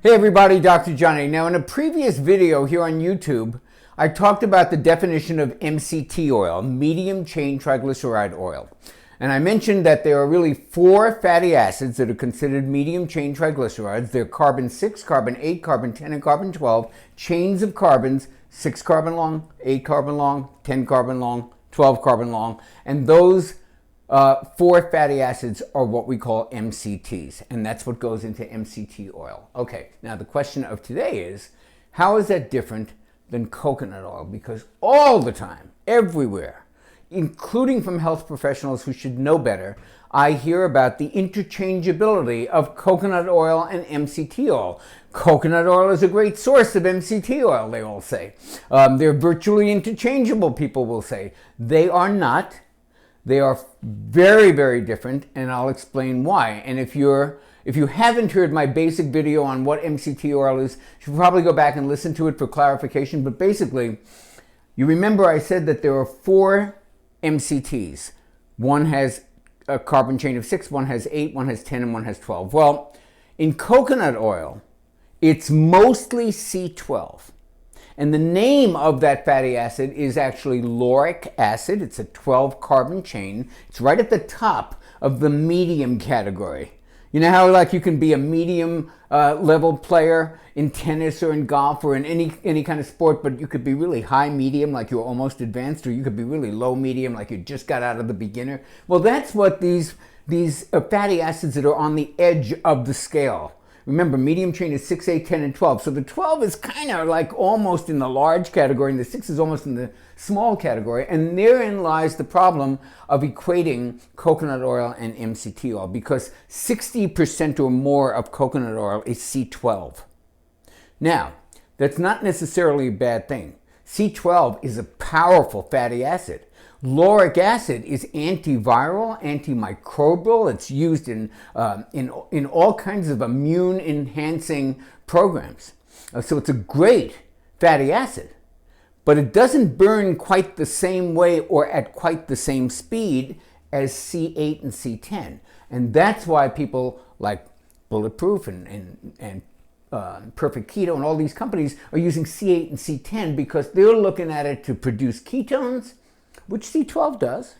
Hey everybody, Dr. Johnny. Now in a previous video here on YouTube, I talked about the definition of MCT oil, medium chain triglyceride oil. And I mentioned that there are really 4 fatty acids that are considered medium chain triglycerides. They're carbon 6, carbon 8, carbon 10, and carbon 12, chains of carbons, 6 carbon long, 8 carbon long, 10 carbon long, 12 carbon long, and those 4 fatty acids are what we call MCTs, and that's what goes into MCT oil. Okay, now the question of today is, how is that different than coconut oil? Because all the time, everywhere, including from health professionals who should know better, I hear about the interchangeability of coconut oil and MCT oil. Coconut oil is a great source of MCT oil, they all say. They're virtually interchangeable, people will say. They are not. They are very, very different, and I'll explain why. And if you haven't heard my basic video on what MCT oil is, you should probably go back and listen to it for clarification. But basically, you remember I said that there are 4 MCTs. One has a carbon chain of 6, one has 8, one has 10, and one has 12. Well, in coconut oil, it's mostly C12. And the name of that fatty acid is actually lauric acid. It's a 12 carbon chain. It's right at the top of the medium category. You know how like you can be a medium level player in tennis or in golf or in any kind of sport, but you could be really high medium, like you're almost advanced, or you could be really low medium, like you just got out of the beginner. Well, that's what these fatty acids that are on the edge of the scale. Remember, medium chain is 6, 8, 10, and 12. So the 12 is kind of like almost in the large category, and the 6 is almost in the small category. And therein lies the problem of equating coconut oil and MCT oil, because 60% or more of coconut oil is C12. Now, that's not necessarily a bad thing. C12 is a powerful fatty acid. Lauric acid is antiviral, antimicrobial. It's used in all kinds of immune-enhancing programs. So it's a great fatty acid, but it doesn't burn quite the same way or at quite the same speed as C8 and C10. And that's why people like Bulletproof and Perfect Keto and all these companies are using C8 and C10, because they're looking at it to produce ketones, which C12 does,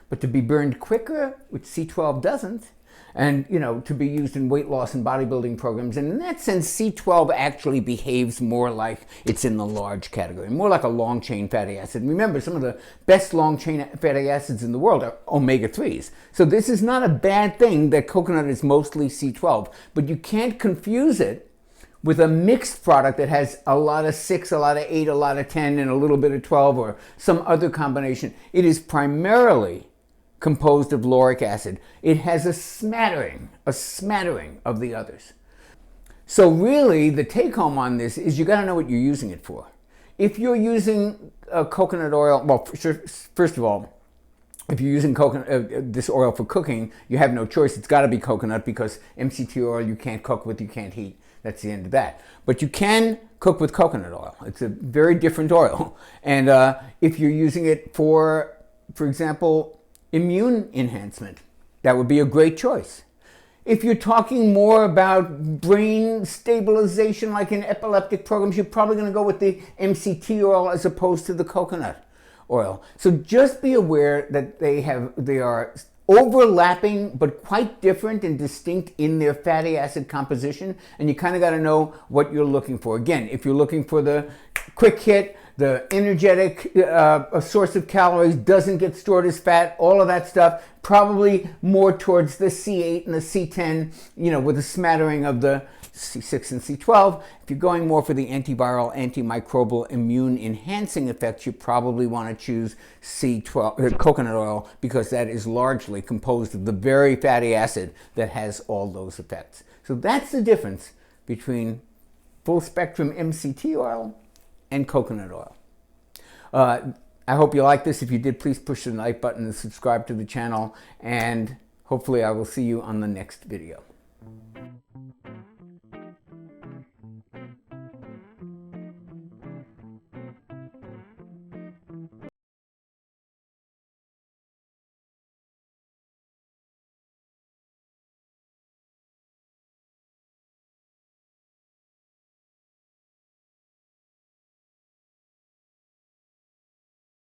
but to be burned quicker, which C12 doesn't, and to be used in weight loss and bodybuilding programs. And in that sense, C12 actually behaves more like it's in the large category, more like a long chain fatty acid. And remember, some of the best long chain fatty acids in the world are omega-3s. So this is not a bad thing that coconut is mostly C12, but you can't confuse it with a mixed product that has a lot of 6, a lot of 8, a lot of 10, and a little bit of 12, or some other combination. It is primarily composed of lauric acid. It has a smattering of the others. So really, the take-home on this is you got to know what you're using it for. If you're using coconut oil, well, first of all, if you're using this oil for cooking, you have no choice. It's got to be coconut, because MCT oil you can't cook with, you can't heat. That's the end of that. But you can cook with coconut oil. It's a very different oil. And if you're using it for example, immune enhancement, that would be a great choice. If you're talking more about brain stabilization, like in epileptic programs, you're probably going to go with the MCT oil as opposed to the coconut oil. So just be aware that they are overlapping, but quite different and distinct in their fatty acid composition, and you kind of got to know what you're looking for. Again, if you're looking for the quick hit, the energetic a source of calories, doesn't get stored as fat, all of that stuff, probably more towards the C8 and the C10, with a smattering of the C6 and C12. If you're going more for the antiviral, antimicrobial, immune-enhancing effects, you probably want to choose C12, coconut oil, because that is largely composed of the very fatty acid that has all those effects. So that's the difference between full-spectrum MCT oil and coconut oil. I hope you like this. If you did, please push the like button and subscribe to the channel, and hopefully I will see you on the next video.